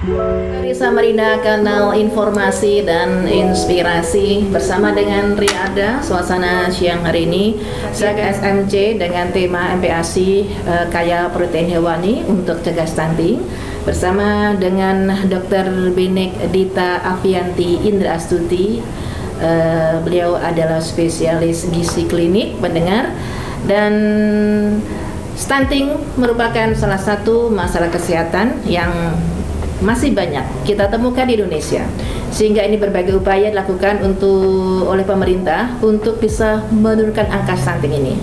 Dari Samarinda, kanal informasi dan inspirasi bersama dengan Riada. Suasana siang hari ini saya SMC dengan tema MPASI kaya protein hewani untuk cegah stunting bersama dengan Dr. Benedita Afianti Indra Astuti. Beliau adalah spesialis gizi klinik pendengar, dan stunting merupakan salah satu masalah kesehatan yang masih banyak kita temukan di Indonesia, sehingga ini berbagai upaya dilakukan oleh pemerintah untuk bisa menurunkan angka stunting ini.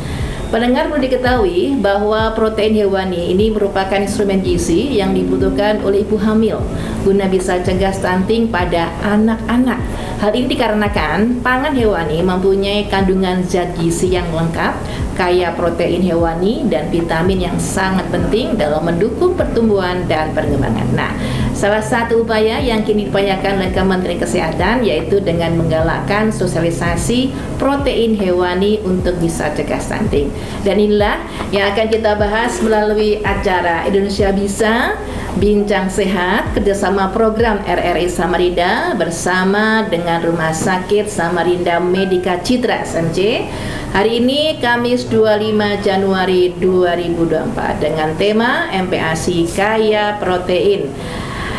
Pendengar perlu diketahui bahwa protein hewani ini merupakan instrumen gizi yang dibutuhkan oleh ibu hamil guna bisa cegah stunting pada anak-anak. Hal ini dikarenakan pangan hewani mempunyai kandungan zat gizi yang lengkap, kaya protein hewani dan vitamin yang sangat penting dalam mendukung pertumbuhan dan perkembangan. Nah, salah satu upaya yang kini diupayakan oleh Kementerian Kesehatan yaitu dengan menggalakkan sosialisasi protein hewani untuk bisa cegah stunting. Dan inilah yang akan kita bahas melalui acara Indonesia Bisa Bincang Sehat kerjasama program RRI Samarinda bersama dengan Rumah Sakit Samarinda Medika Citra SMC. Hari ini Kamis 25 Januari 2024 dengan tema MPASI Kaya Protein.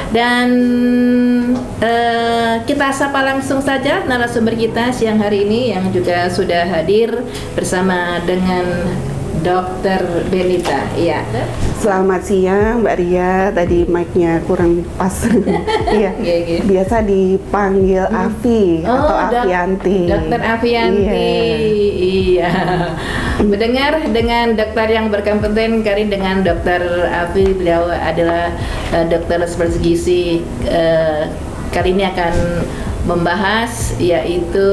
Dan kita sapa langsung saja narasumber kita siang hari ini yang juga sudah hadir bersama dengan Dr. Benita. Iya. Selamat siang Mbak Ria, tadi mic-nya kurang pas. Iya. Biasa dipanggil Afi atau Afianti. Dokter Afianti. Iya. Mendengar dengan dokter yang berkompeten, Karin dengan Dokter Afi, beliau adalah dokter spesialis gizi. Kali ini akan membahas yaitu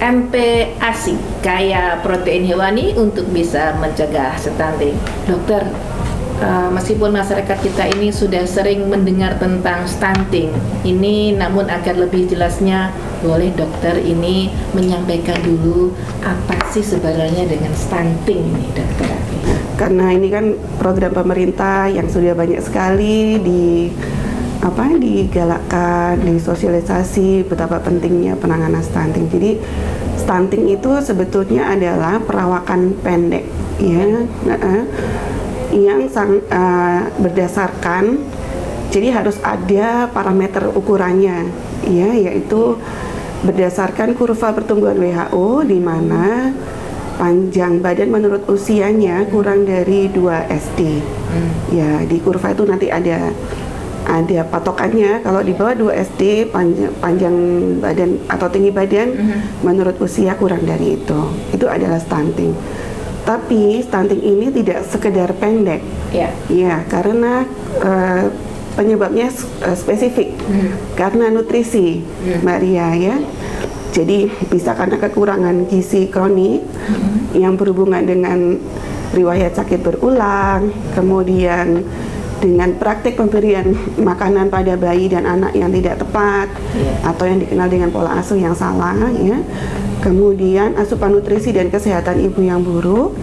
MPASI kaya protein hewani untuk bisa mencegah stunting. Dokter, meskipun masyarakat kita ini sudah sering mendengar tentang stunting ini, namun agar lebih jelasnya boleh dokter ini menyampaikan dulu apa sih sebenarnya dengan stunting ini, dokter? Karena ini kan program pemerintah yang sudah banyak sekali digalakkan, disosialisasi betapa pentingnya penanganan stunting. Jadi stunting itu sebetulnya adalah perawakan pendek, ya, yang berdasarkan, jadi harus ada parameter ukurannya, ya, yaitu berdasarkan kurva pertumbuhan WHO di mana panjang badan menurut usianya kurang dari 2 SD. Ya, di kurva itu nanti ada patokannya. Kalau di bawah 2 SD panjang badan atau tinggi badan menurut usia kurang dari itu adalah stunting. Tapi stunting ini tidak sekedar pendek, ya, karena penyebabnya spesifik karena nutrisi, Mbak Ria, ya. Jadi bisa karena kekurangan gizi kronik yang berhubungan dengan riwayat sakit berulang, kemudian dengan praktik pemberian makanan pada bayi dan anak yang tidak tepat, atau yang dikenal dengan pola asuh yang salah, ya. Kemudian asupan nutrisi dan kesehatan ibu yang buruk,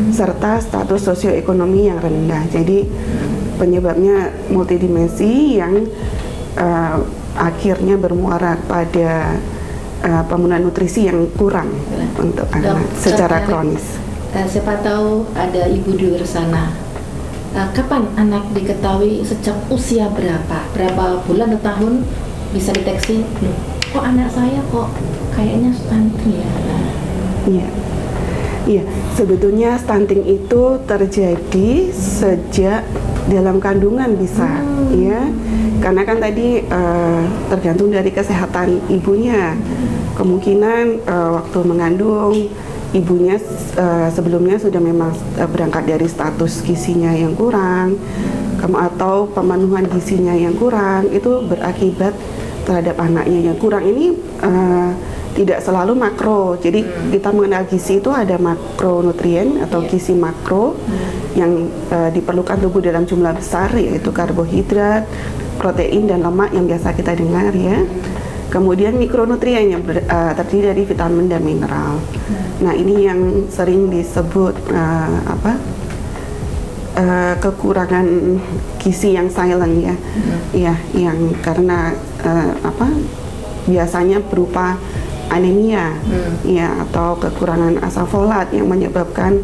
serta status sosioekonomi yang rendah. Jadi penyebabnya multidimensi yang akhirnya bermuara pada pemenuhan nutrisi yang kurang untuk anak secara kronis. Siapa tahu ada ibu di luar sana. Kapan anak diketahui, sejak usia berapa bulan atau tahun bisa deteksi, loh, kok anak saya kok kayaknya stunting ya? Iya, sebetulnya stunting itu terjadi sejak dalam kandungan bisa, ya, karena kan tadi tergantung dari kesehatan ibunya. Kemungkinan waktu mengandung ibunya sebelumnya sudah memang berangkat dari status gizinya yang kurang, atau pemenuhan gizinya yang kurang, itu berakibat terhadap anaknya yang kurang. Ini tidak selalu makro, jadi kita mengenal gizi itu ada makronutrien atau gizi makro yang diperlukan tubuh dalam jumlah besar, yaitu karbohidrat, protein, dan lemak yang biasa kita dengar, ya. Kemudian mikronutrien yang terdiri dari vitamin dan mineral. Nah, ini yang sering disebut kekurangan gizi yang silent ya, ya yang karena biasanya berupa anemia, ya atau kekurangan asam folat yang menyebabkan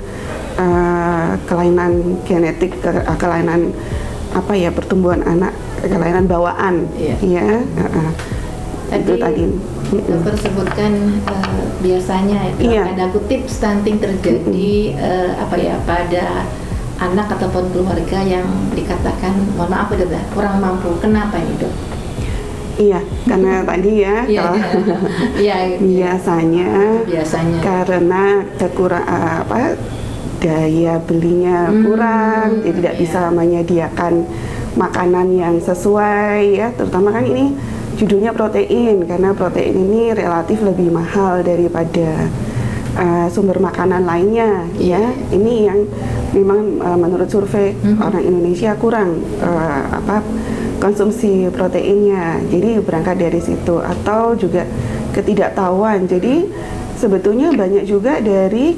kelainan genetik, kelainan pertumbuhan anak, kelainan bawaan, ya. Itu tadi. Dokter sebutkan biasanya ada kutip stunting terjadi pada anak ataupun keluarga yang dikatakan mohon maaf kurang mampu. Kenapa ini, Dok? Iya, karena tadi ya biasanya karena daya belinya kurang, jadi tidak bisa menyediakan makanan yang sesuai ya, terutama kan ini judulnya protein, karena protein ini relatif lebih mahal daripada sumber makanan lainnya ya. Ini yang memang menurut survei orang Indonesia kurang konsumsi proteinnya. Jadi berangkat dari situ, atau juga ketidaktahuan. Jadi sebetulnya banyak juga dari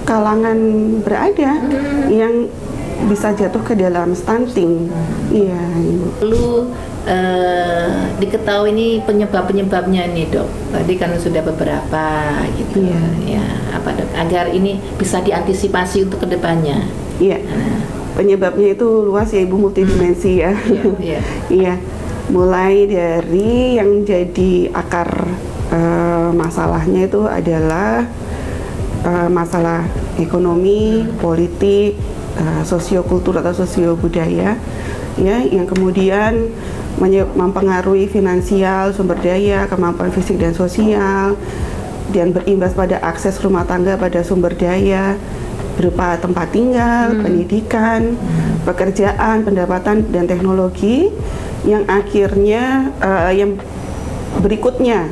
kalangan berada yang bisa jatuh ke dalam stunting. Iya, Ibu. Perlu diketahui ini penyebabnya nih, Dok. Tadi kan sudah beberapa gitu. Ya, Dok, agar ini bisa diantisipasi untuk kedepannya. Iya. Penyebabnya itu luas ya, Ibu, multidimensi ya. Iya. Mulai dari yang jadi akar masalahnya itu adalah masalah ekonomi, politik, sosiokultur atau sosiobudaya, ya, yang kemudian mempengaruhi finansial, sumber daya, kemampuan fisik dan sosial, dan berimbas pada akses rumah tangga pada sumber daya berupa tempat tinggal, pendidikan, pekerjaan, pendapatan, dan teknologi, yang akhirnya yang berikutnya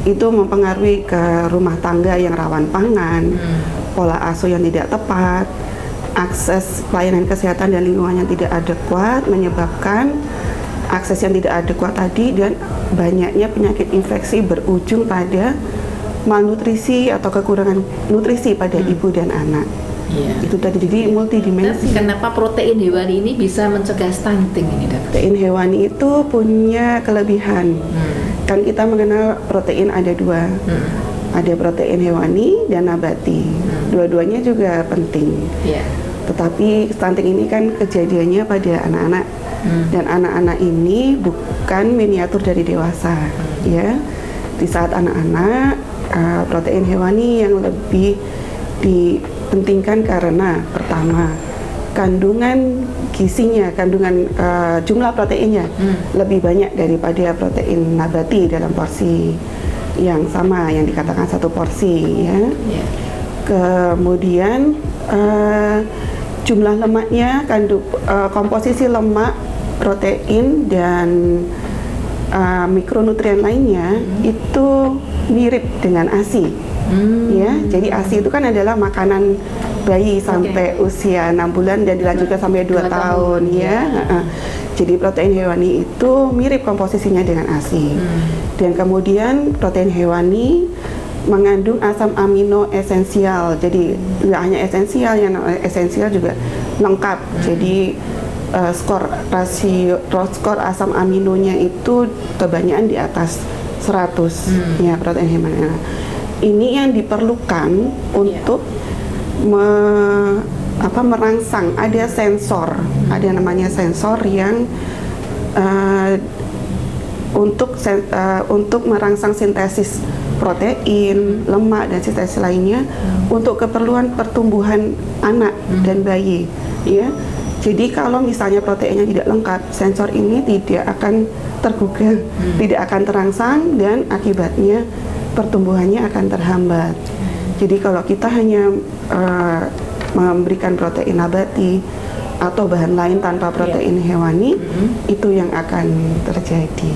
itu mempengaruhi ke rumah tangga yang rawan pangan, pola asuh yang tidak tepat, akses pelayanan kesehatan dan lingkungan yang tidak adekuat, menyebabkan akses yang tidak adekuat tadi, dan banyaknya penyakit infeksi berujung pada malnutrisi atau kekurangan nutrisi pada ibu dan anak. Itu tadi, jadi multidimensi. Kenapa protein hewani ini bisa mencegah stunting ini, Dok? Protein hewani itu punya kelebihan. Kan kita mengenal protein ada dua. Ada protein hewani dan nabati. Dua-duanya juga penting. Tetapi stunting ini kan kejadiannya pada anak-anak. Dan anak-anak ini bukan miniatur dari dewasa, ya. Di saat anak-anak, protein hewani yang lebih dipentingkan karena pertama, kandungan gizinya, kandungan jumlah proteinnya lebih banyak daripada protein nabati dalam porsi yang sama, yang dikatakan satu porsi, ya. Kemudian jumlah lemaknya, komposisi lemak, protein, dan mikronutrien lainnya itu mirip dengan ASI. Ya, jadi ASI itu kan adalah makanan bayi sampai usia 6 bulan dan dilanjutkan sampai 2 tahun ya. Jadi protein hewani itu mirip komposisinya dengan ASI. Dan kemudian protein hewani mengandung asam amino esensial. Jadi tidak hanya esensial, yang esensial juga lengkap. Jadi skor asam aminonya itu kebanyakan di atas 100 ya, protein hewani. Ini yang diperlukan untuk merangsang, ada sensor, ada namanya sensor yang untuk merangsang sintesis protein, lemak, dan sintesis lainnya untuk keperluan pertumbuhan anak dan bayi, ya. Jadi kalau misalnya proteinnya tidak lengkap, sensor ini tidak akan tergugah, tidak akan terangsang, dan akibatnya pertumbuhannya akan terhambat. Jadi kalau kita hanya memberikan protein nabati atau bahan lain tanpa protein hewani, itu yang akan terjadi.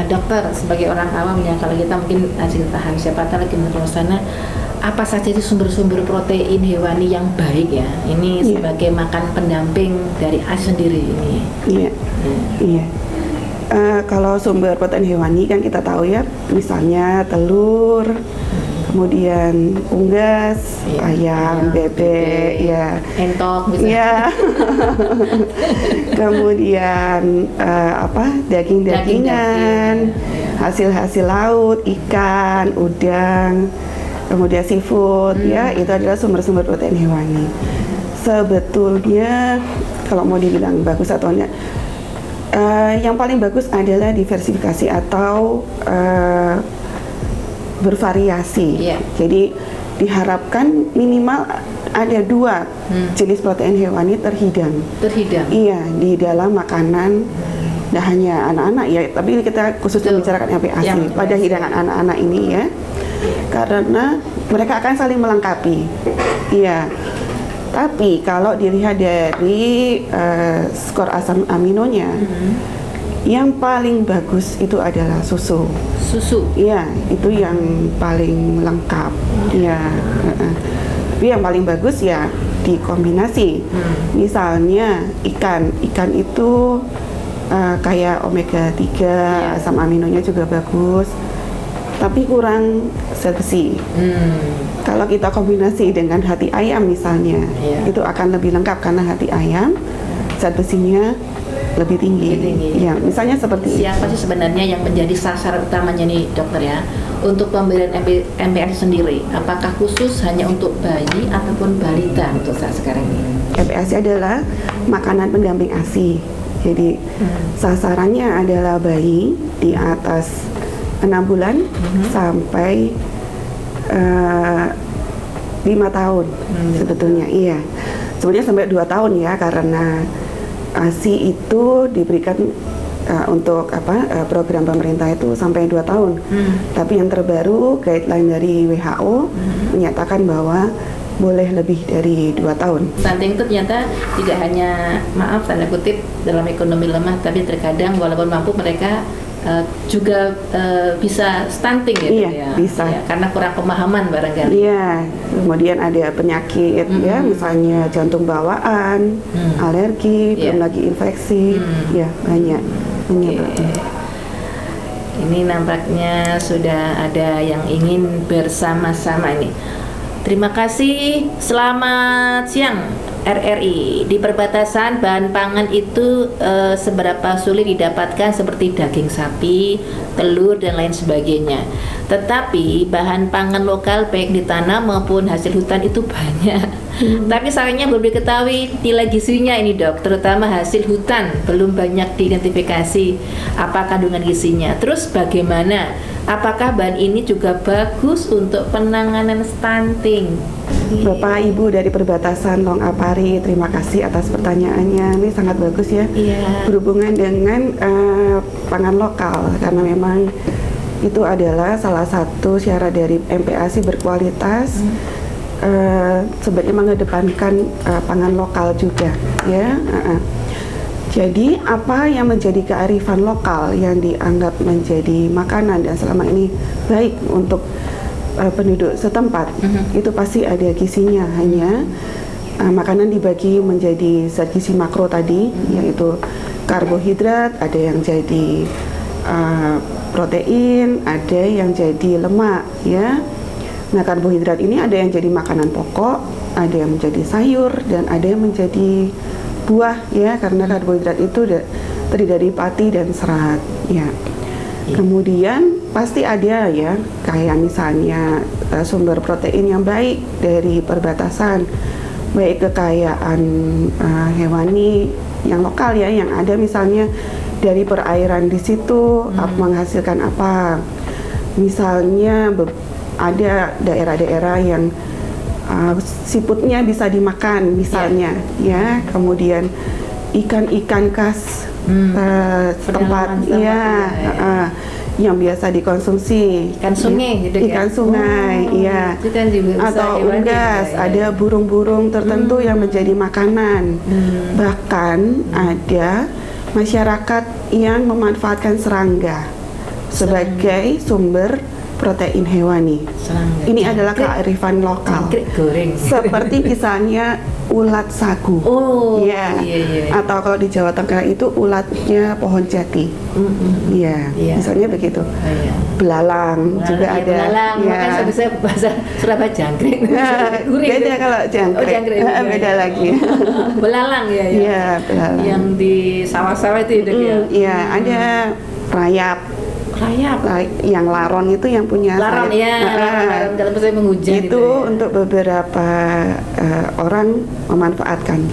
Dokter, sebagai orang awam ya, kalau kita mungkin tahan siapa tahu lagi menurut sana, apa saja itu sumber-sumber protein hewani yang baik ya? Ini sebagai makan pendamping dari ASI sendiri ini. Iya. Kalau sumber protein hewani kan kita tahu ya, misalnya telur, kemudian unggas, Iya, ayam, bebek, ya. entok misalnya. Ya. Kemudian daging-dagingan, Daging. hasil-hasil laut, ikan, udang, kemudian seafood, ya, itu adalah sumber-sumber protein hewani. Sebetulnya kalau mau dibilang bagus atau enggak, yang paling bagus adalah diversifikasi atau bervariasi. Iya. Jadi diharapkan minimal ada 2 jenis protein hewani terhidang. Terhidang. Iya, di dalam makanan. Nah, hanya anak-anak ya, tapi ini kita khusus Betul. membicarakan MPASI Yang pada MPASI. hidangan anak-anak ini ya. Karena mereka akan saling melengkapi. Iya. Tapi kalau dilihat dari skor asam aminonya, yang paling bagus itu adalah susu. Susu. Iya, itu yang paling lengkap. Iya. Tapi yang paling bagus ya dikombinasi. Misalnya ikan itu kayak omega 3, asam aminonya juga bagus. Tapi kurang zat besi. Kalau kita kombinasi dengan hati ayam misalnya, itu akan lebih lengkap karena hati ayam zat besinya lebih tinggi. Ya, misalnya seperti Siapa sih sebenarnya yang menjadi sasaran utamanya nih dokter ya untuk pemberian MPASI sendiri? Apakah khusus hanya untuk bayi ataupun balita untuk saat sekarang ini? MPASI adalah makanan pendamping ASI. Jadi sasarannya adalah bayi di atas 6 bulan sampai 5 tahun sebetulnya. Iya, sebenarnya sampai 2 tahun ya, karena ASI itu diberikan untuk program pemerintah itu sampai 2 tahun. Tapi yang terbaru guideline dari WHO menyatakan bahwa boleh lebih dari 2 tahun. Stunting itu ternyata tidak hanya, maaf tanda kutip, dalam ekonomi lemah, tapi terkadang walaupun mampu mereka juga bisa stunting gitu Iya, ya. bisa. Ya, karena kurang pemahaman barangkali. Iya, kemudian ada penyakit ya, misalnya jantung bawaan, alergi, belum lagi infeksi, ya banyak. Ini nampaknya sudah ada yang ingin bersama-sama ini. Terima kasih, selamat siang RRI. Di perbatasan bahan pangan itu seberapa sulit didapatkan seperti daging sapi, telur dan lain sebagainya. Tetapi bahan pangan lokal baik ditanam maupun hasil hutan itu banyak. Tapi sayangnya belum diketahui nilai gizinya ini dok, terutama hasil hutan belum banyak diidentifikasi apa kandungan gizinya. Terus bagaimana? Apakah bahan ini juga bagus untuk penanganan stunting? Bapak Ibu dari perbatasan Long Apari, terima kasih atas pertanyaannya. Ini sangat bagus ya. Iya. Berhubungan dengan pangan lokal, karena memang itu adalah salah satu syarat dari MPASI berkualitas. Sebenarnya mengedepankan pangan lokal juga ya. Jadi apa yang menjadi kearifan lokal yang dianggap menjadi makanan dan selama ini baik untuk penduduk setempat, itu pasti ada gizinya. Hanya makanan dibagi menjadi zat gizi makro tadi, yaitu karbohidrat, ada yang jadi protein, ada yang jadi lemak ya. Nah, karbohidrat ini ada yang jadi makanan pokok, ada yang menjadi sayur, dan ada yang menjadi buah ya, karena karbohidrat itu terdiri dari pati dan serat ya. Kemudian pasti ada ya, kayak misalnya sumber protein yang baik dari perbatasan, baik kekayaan hewani yang lokal ya, yang ada misalnya dari perairan di situ menghasilkan apa. Misalnya ada daerah-daerah yang siputnya bisa dimakan misalnya ya, kemudian ikan-ikan khas setempat ya, yang biasa dikonsumsi, Ikan sungai gitu ikan kan? sungai ya, Itu kan juga bisa atau hewani unggas, juga, ya. ada burung-burung tertentu yang menjadi makanan. Bahkan ada masyarakat yang memanfaatkan serangga sebagai sumber protein hewani. Serangga. Ini adalah kearifan lokal. Jangkrik goreng. Seperti misalnya ulat sagu. Oh, Iya. iya. Atau kalau di Jawa Tengah itu ulatnya pohon jati. Iya. Iya. Misalnya begitu. Oh, iya. Belalang juga Iya, ada. belalang, Iya. makanya saya bahasa Surabaya jangkrik. Gurih. Beda kalau jangkrik. Oh, jangkrik. Beda lagi. Belalang ya. Iya, belalang. Yang di sawah-sawah itu ya. Iya, ada rayap. Rayap. Yang laron itu yang punya Laron sayap. ya, laron dalam musim penghujan itu ya. untuk beberapa orang memanfaatkan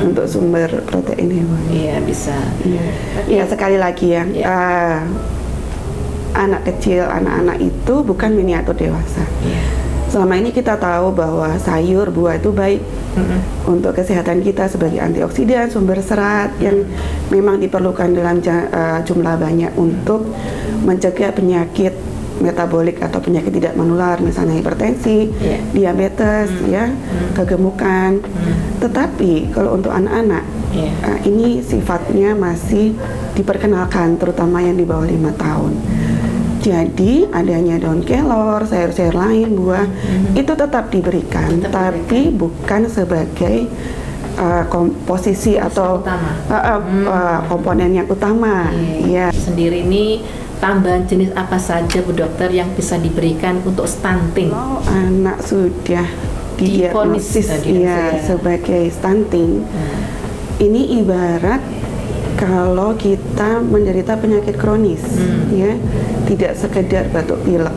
untuk sumber protein hewan. Iya, bisa. Iya, ya, sekali lagi ya, Iya. anak kecil, anak-anak itu bukan miniatur dewasa. Iya. Selama ini kita tahu bahwa sayur, buah itu baik untuk kesehatan kita sebagai antioksidan, sumber serat yang memang diperlukan dalam jumlah banyak untuk mencegah penyakit metabolik atau penyakit tidak menular, misalnya hipertensi, diabetes, ya, kegemukan. Tetapi kalau untuk anak-anak, ini sifatnya masih diperkenalkan, terutama yang di bawah 5 tahun. Jadi adanya daun kelor, sayur-sayur lain, buah itu tetap diberikan, tapi bukan sebagai komposisi atau komponen yang utama. Ya. Sendiri ini tambahan jenis apa saja Bu Dokter yang bisa diberikan untuk stunting? Kalau anak sudah didiagnosis ya sebagai stunting, ini ibarat kalau kita menderita penyakit kronis, ya, tidak sekedar batuk pilek.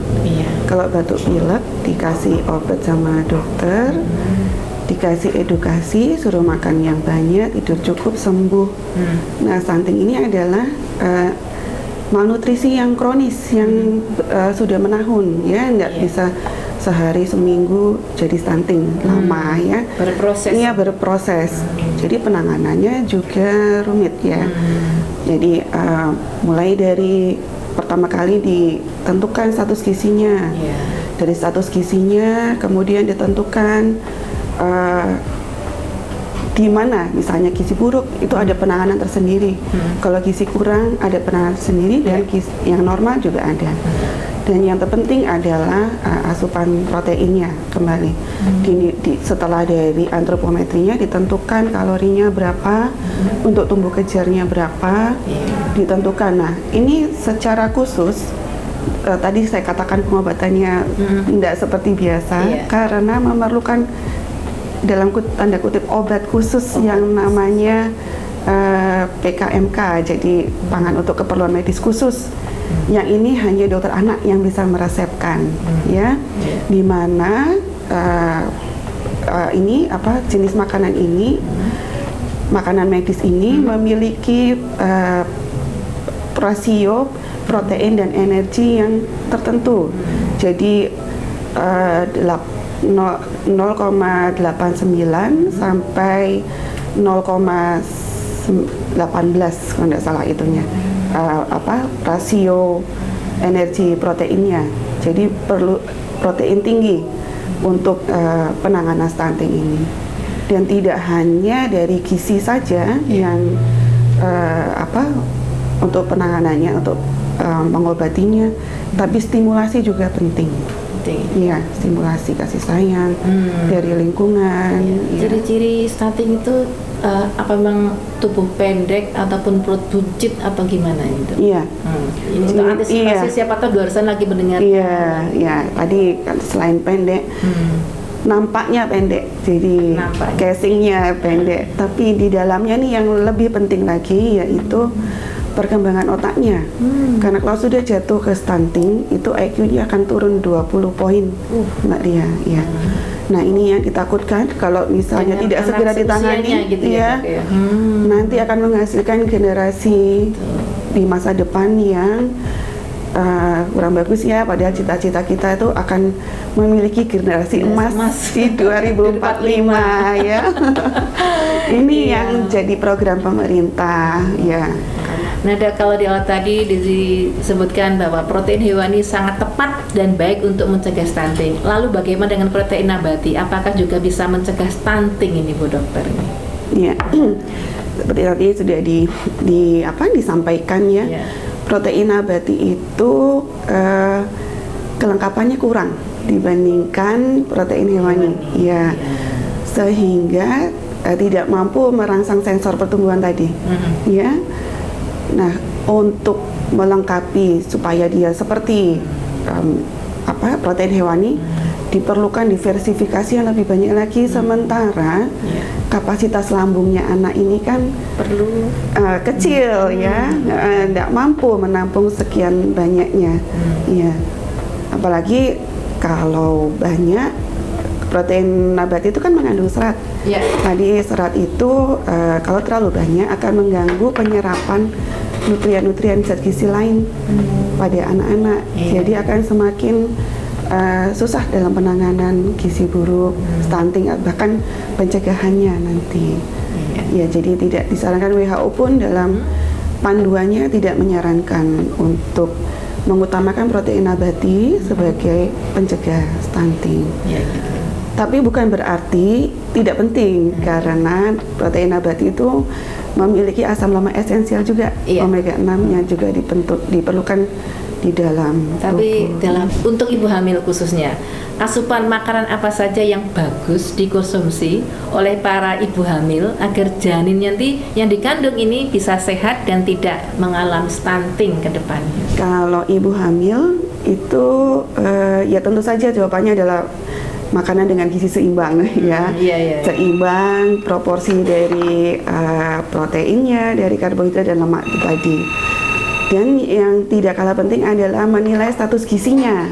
Kalau batuk pilek dikasih obat sama dokter, dikasih edukasi, suruh makan yang banyak, tidur cukup, sembuh. Nah, stunting ini adalah malnutrisi yang kronis, yang sudah menahun, ya, nggak bisa sehari seminggu jadi stunting lama, ya. Berproses. Iya, berproses. Jadi penanganannya juga rumit, ya. Jadi mulai dari pertama kali ditentukan status gizinya. Dari status gizinya kemudian ditentukan di mana misalnya gizi buruk itu ada penanganan tersendiri. Kalau gizi kurang ada penanganan sendiri, dan gizi yang normal juga ada. Dan yang terpenting adalah asupan proteinnya kembali. Setelah dari antropometrinya ditentukan kalorinya berapa, untuk tumbuh kejarnya berapa, ditentukan. Nah, ini secara khusus tadi saya katakan pengobatannya tidak seperti biasa karena memerlukan dalam tanda kutip obat khusus yang namanya PKMK, jadi pangan untuk keperluan medis khusus. Yang ini hanya dokter anak yang bisa meresepkan, ya, di mana ini jenis makanan ini, makanan medis ini memiliki rasio protein dan energi yang tertentu. Jadi 0,89 sampai 0,18 kalau tidak salah itunya. Rasio energi proteinnya. Jadi perlu protein tinggi untuk penanganan stunting ini. Dan tidak hanya dari gizi saja yang untuk penanganannya, untuk mengobatinya, tapi stimulasi juga penting. Iya, stimulasi kasih sayang dari lingkungan. Ciri-ciri stunting itu apa memang tubuh pendek ataupun perut buncit atau gimana itu? Iya. Ini untuk antisipasi siapa tahu di luar sana lagi mendengar. Iya. Tadi kan selain pendek, nampaknya pendek, jadi casingnya pendek. Tapi di dalamnya nih yang lebih penting lagi yaitu perkembangan otaknya. Karena kalau sudah jatuh ke stunting, itu IQ-nya akan turun 20 poin, Mbak Ria. Ya. Nah, ini yang ditakutkan kalau misalnya tidak segera ditangani, gitu ya. Nanti akan menghasilkan generasi di masa depan yang kurang bagus, ya. Padahal cita-cita kita itu akan memiliki generasi emas di 2045, ya. Ini yang jadi program pemerintah, ya. Nah, kalau di awal tadi disebutkan bahwa protein hewani sangat tepat dan baik untuk mencegah stunting. Lalu bagaimana dengan protein nabati? Apakah juga bisa mencegah stunting ini, Bu Dokter? Iya, seperti tadi sudah disampaikan, ya. Protein nabati itu kelengkapannya kurang dibandingkan protein hewani, ya. Sehingga tidak mampu merangsang sensor pertumbuhan tadi, ya. Nah, untuk melengkapi supaya dia seperti protein hewani, diperlukan diversifikasi yang lebih banyak lagi. Sementara kapasitas lambungnya anak ini kan Perlu kecil, ya, tidak mampu menampung sekian banyaknya, ya. Apalagi kalau banyak protein nabati itu kan mengandung serat. ya. Tadi serat itu kalau terlalu banyak akan mengganggu penyerapan nutrien-nutrien zat gizi lain pada anak-anak. Jadi akan semakin susah dalam penanganan gizi buruk, stunting, bahkan pencegahannya nanti. Ya, jadi tidak disarankan. WHO pun dalam panduannya tidak menyarankan untuk mengutamakan protein nabati sebagai pencegah stunting. Tapi bukan berarti tidak penting, karena protein nabati itu memiliki asam lemak esensial juga, omega 6-nya juga diperlukan di dalam Tapi tubuh. untuk ibu hamil khususnya, asupan makanan apa saja yang bagus dikonsumsi oleh para ibu hamil agar janin nanti yang dikandung ini bisa sehat dan tidak mengalami stunting ke depannya? Kalau ibu hamil itu ya tentu saja jawabannya adalah makanan dengan gizi seimbang, ya. Seimbang proporsi dari proteinnya, dari karbohidrat dan lemak itu tadi. Dan yang tidak kalah penting adalah menilai status gizinya.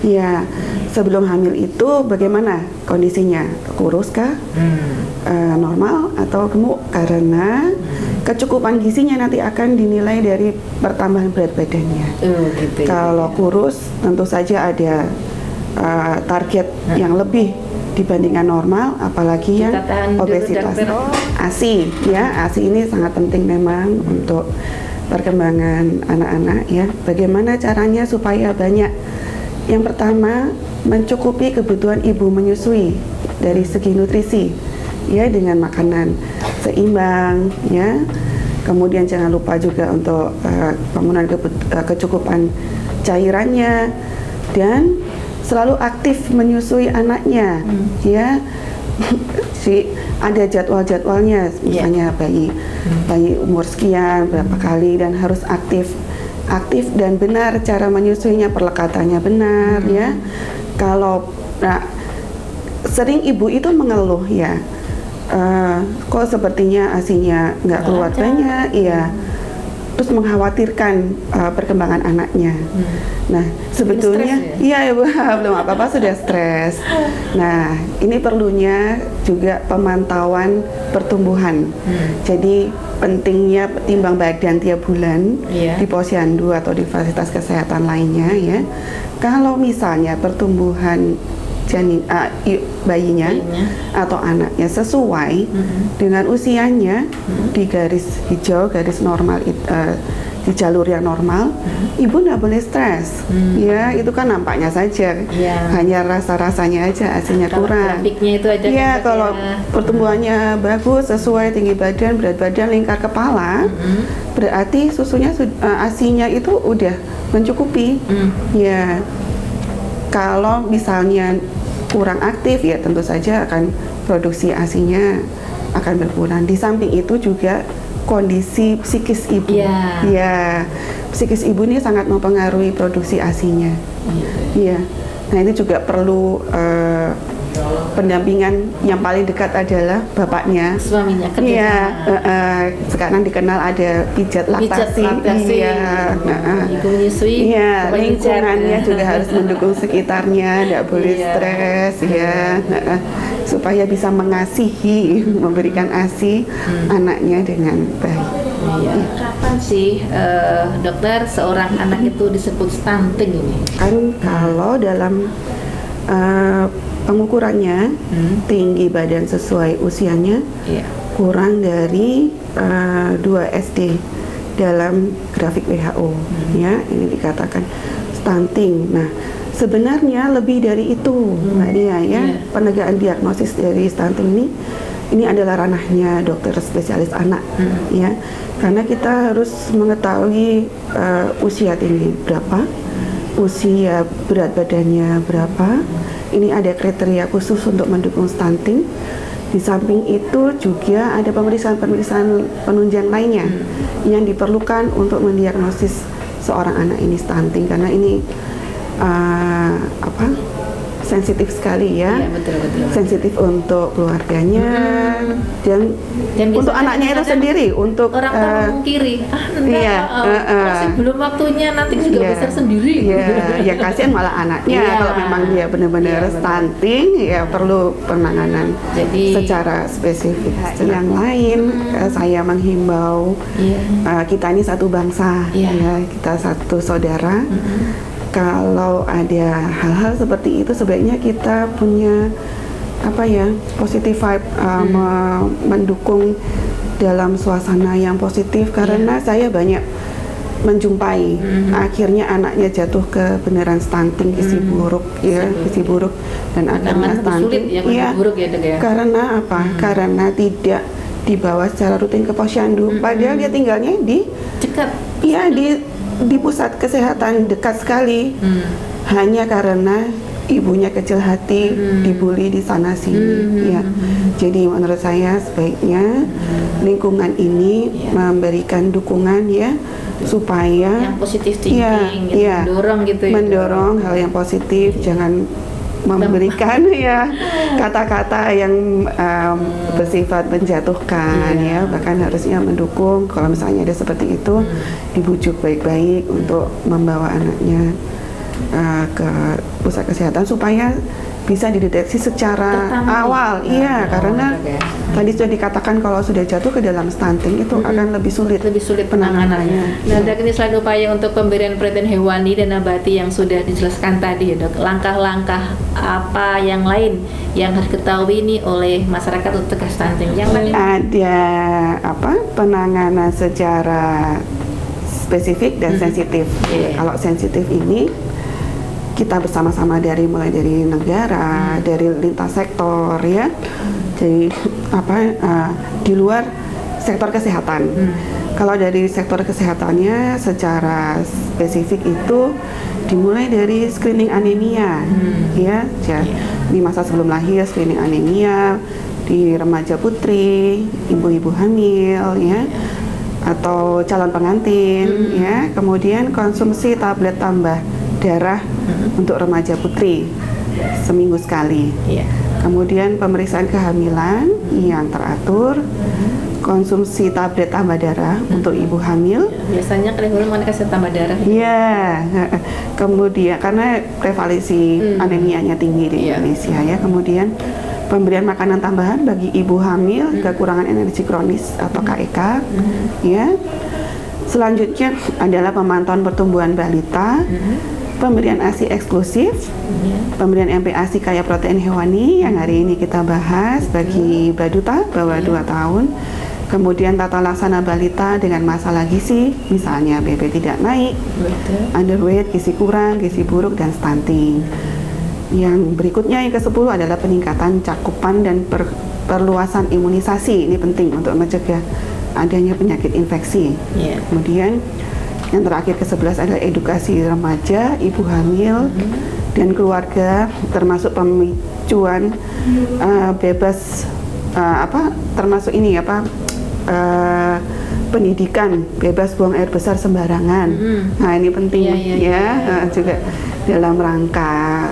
Ya, sebelum hamil itu bagaimana kondisinya? Kurus kah? Normal atau gemuk? Karena kecukupan gizinya nanti akan dinilai dari pertambahan berat badannya. Kalau kurus tentu saja ada target yang lebih dibandingkan normal, apalagi yang obesitas. ASI, ya, ASI ini sangat penting memang untuk perkembangan anak-anak, ya. Bagaimana caranya supaya banyak? Yang pertama, mencukupi kebutuhan ibu menyusui dari segi nutrisi, ya, dengan makanan seimbang, ya. Kemudian jangan lupa juga untuk pemenuhan kecukupan cairannya, dan selalu aktif menyusui anaknya, ya. Ada jadwal-jadwalnya, misalnya bayi umur sekian berapa kali, dan harus aktif dan benar cara menyusuinya, perlekatannya benar, ya. Kalau sering ibu itu mengeluh, ya, kok sepertinya ASINya nggak keluar banyak, iya, terus mengkhawatirkan perkembangan anaknya. Nah, sebetulnya iya, Ibu, belum apa-apa sudah stres. Nah, ini perlunya juga pemantauan pertumbuhan. Jadi pentingnya timbang badan tiap bulan di posyandu atau di fasilitas kesehatan lainnya, ya. Kalau misalnya pertumbuhan janin bayinya atau anaknya sesuai dengan usianya, di garis hijau, garis normal, di jalur yang normal, ibu nggak boleh stres, ya. Itu kan nampaknya saja, hanya rasa-rasanya aja, ASINya kurang. Grafiknya itu aja. Ya, kalau pertumbuhannya bagus, sesuai tinggi badan, berat badan, lingkar kepala, berarti susunya ASINya itu udah mencukupi, ya. Kalau misalnya kurang aktif, ya tentu saja akan produksi ASINya akan berkurang. Di samping itu juga kondisi psikis ibu, ya, psikis ibu ini sangat mempengaruhi produksi ASINya, ya. Nah, ini juga perlu pendampingan. Yang paling dekat adalah bapaknya, suaminya, sekarang dikenal ada pijat laktasi, ibu menyusui, lingkungannya juga harus mendukung sekitarnya, tidak boleh stres, ya, supaya bisa mengasihi, memberikan ASI anaknya dengan baik. Kapan sih, dokter, seorang anak itu disebut stunting ini? Kan kalau dalam pengukurannya, tinggi badan sesuai usianya kurang dari 2 SD dalam grafik WHO, ya, ini dikatakan stunting. Nah, sebenarnya lebih dari itu, Mbak Dia, ya. Penegakan diagnosis dari stunting ini adalah ranahnya dokter spesialis anak, ya, karena kita harus mengetahui usia tinggi berapa, usia berat badannya berapa. Ini ada kriteria khusus untuk mendukung stunting. Di samping itu juga ada pemeriksaan-pemeriksaan penunjang lainnya yang diperlukan untuk mendiagnosis seorang anak ini stunting, karena ini sensitif sekali ya. Iya, betul. Sensitif untuk keluarganya dan untuk biasanya anaknya itu kadang-kadang sendiri, untuk orang tua memungkiri, masih belum waktunya, nanti juga besar sendiri. Ya kasihan malah anaknya. Iya. Kalau memang dia benar-benar Iya, betul. stunting, ya perlu penanganan secara spesifik. Yang lain, saya menghimbau kita ini satu bangsa, ya, kita satu saudara. Kalau ada hal-hal seperti itu, sebaiknya kita punya positive vibe, mendukung dalam suasana yang positif, karena saya banyak menjumpai akhirnya anaknya jatuh ke beneran stunting, gizi buruk dan akhirnya stunting. Karena apa? Karena tidak dibawa secara rutin ke posyandu, padahal dia tinggalnya di dekat. Di pusat kesehatan dekat sekali, hanya karena ibunya kecil hati, dibully di sana sini. Jadi menurut saya sebaiknya lingkungan ini memberikan dukungan supaya yang positif thinking, mendorong hal yang positif, jangan memberikan kata-kata yang bersifat menjatuhkan, bahkan harusnya mendukung. Kalau misalnya ada seperti itu, dibujuk baik-baik untuk membawa anaknya ke pusat kesehatan supaya bisa dideteksi secara awal. Karena tadi sudah dikatakan kalau sudah jatuh ke dalam stunting itu akan lebih sulit penanganannya. Nah, Dok, ini selain upaya untuk pemberian protein hewani dan nabati yang sudah dijelaskan tadi, ya Dok, langkah-langkah apa yang lain yang harus diketahui ini oleh masyarakat untuk cegah stunting? Yang tadi ada penanganan secara spesifik dan sensitif. Kalau sensitif ini kita bersama-sama mulai dari negara, dari lintas sektor, ya. Jadi di luar sektor kesehatan. Kalau dari sektor kesehatannya secara spesifik itu dimulai dari screening anemia, di masa sebelum lahir screening anemia, di remaja putri, ibu-ibu hamil, atau calon pengantin, kemudian konsumsi tablet tambah darah untuk remaja putri seminggu sekali. Kemudian pemeriksaan kehamilan yang teratur, konsumsi tablet tambah darah untuk ibu hamil. Biasanya kalian mau kasih tambah darah. Kemudian karena prevalensi anemianya tinggi di Indonesia, kemudian pemberian makanan tambahan bagi ibu hamil kekurangan energi kronis atau KEK, Selanjutnya adalah pemantauan pertumbuhan balita, pemberian ASI eksklusif, pemberian MPASI kaya protein hewani yang hari ini kita bahas bagi Baduta bawah 2 tahun, kemudian tata laksana balita dengan masalah gizi, misalnya BB tidak naik, underweight, gizi kurang, gizi buruk, dan stunting. Yang berikutnya yang ke-10 adalah peningkatan cakupan dan perluasan imunisasi. Ini penting untuk mencegah adanya penyakit infeksi. Kemudian yang terakhir ke-11 adalah edukasi remaja, ibu hamil, dan keluarga, termasuk pemicuan bebas termasuk ini pendidikan bebas buang air besar sembarangan. Nah, ini penting juga dalam rangka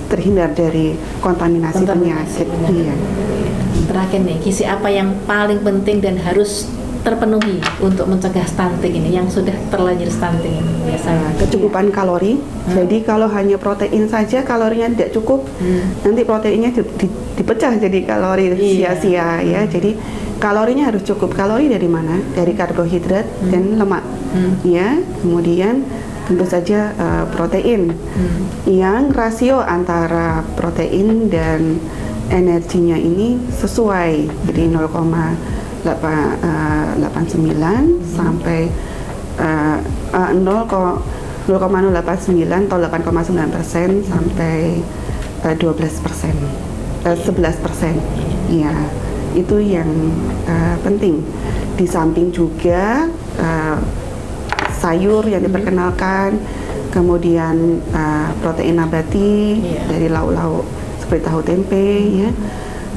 terhindar dari kontaminasi penyakit. Terakhir nih, gizi apa yang paling penting dan harus terpenuhi untuk mencegah stunting ini, yang sudah terlanjur stunting ini biasanya? Kecukupan kalori. Jadi kalau hanya protein saja kalorinya tidak cukup, nanti proteinnya dipecah jadi kalori sia-sia, Jadi kalorinya harus cukup. Kalori dari mana? Dari karbohidrat dan lemak. Kemudian tentu saja protein. Yang rasio antara protein dan energinya ini sesuai, jadi 0,89 sampai 0,089 atau 8,9% sampai 12%, 11%. Itu yang penting. Di samping juga sayur yang diperkenalkan, kemudian protein nabati dari lauk-lauk seperti tahu tempe,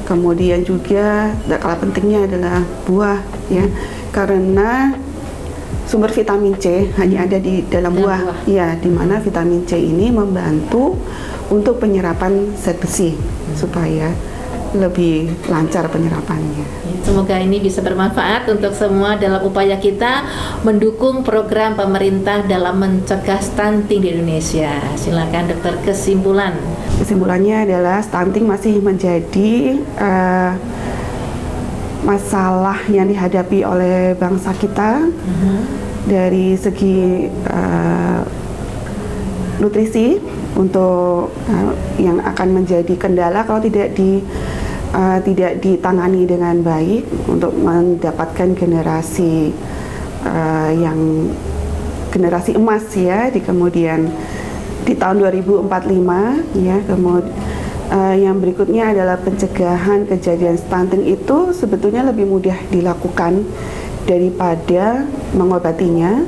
Kemudian juga tidak kalah pentingnya adalah buah, ya, karena sumber vitamin C hanya ada di dalam buah, ya, di mana vitamin C ini membantu untuk penyerapan zat besi supaya lebih lancar penyerapannya. Semoga ini bisa bermanfaat untuk semua dalam upaya kita mendukung program pemerintah dalam mencegah stunting di Indonesia. Silakan dokter, kesimpulan. Kesimpulannya adalah stunting masih menjadi masalah yang dihadapi oleh bangsa kita dari segi nutrisi untuk yang akan menjadi kendala kalau tidak ditangani dengan baik untuk mendapatkan generasi yang generasi emas, ya, di kemudian di tahun 2045, ya. Kemudian yang berikutnya adalah pencegahan kejadian stunting itu sebetulnya lebih mudah dilakukan daripada mengobatinya.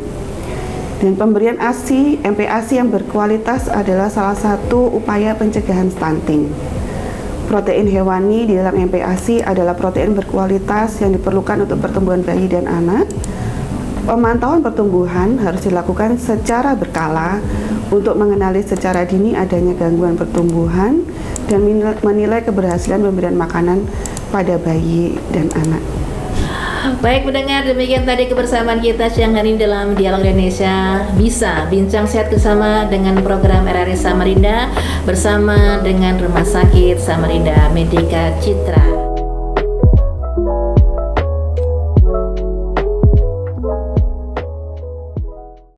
Dan pemberian ASI, MPASI yang berkualitas adalah salah satu upaya pencegahan stunting. Protein hewani di dalam MPASI adalah protein berkualitas yang diperlukan untuk pertumbuhan bayi dan anak. Pemantauan pertumbuhan harus dilakukan secara berkala untuk mengenali secara dini adanya gangguan pertumbuhan dan menilai keberhasilan pemberian makanan pada bayi dan anak. Baik pendengar, demikian tadi kebersamaan kita siang hari ini dalam Dialog Indonesia Bisa Bincang Sehat bersama dengan program RRI Samarinda bersama dengan Rumah Sakit Samarinda Medica Citra.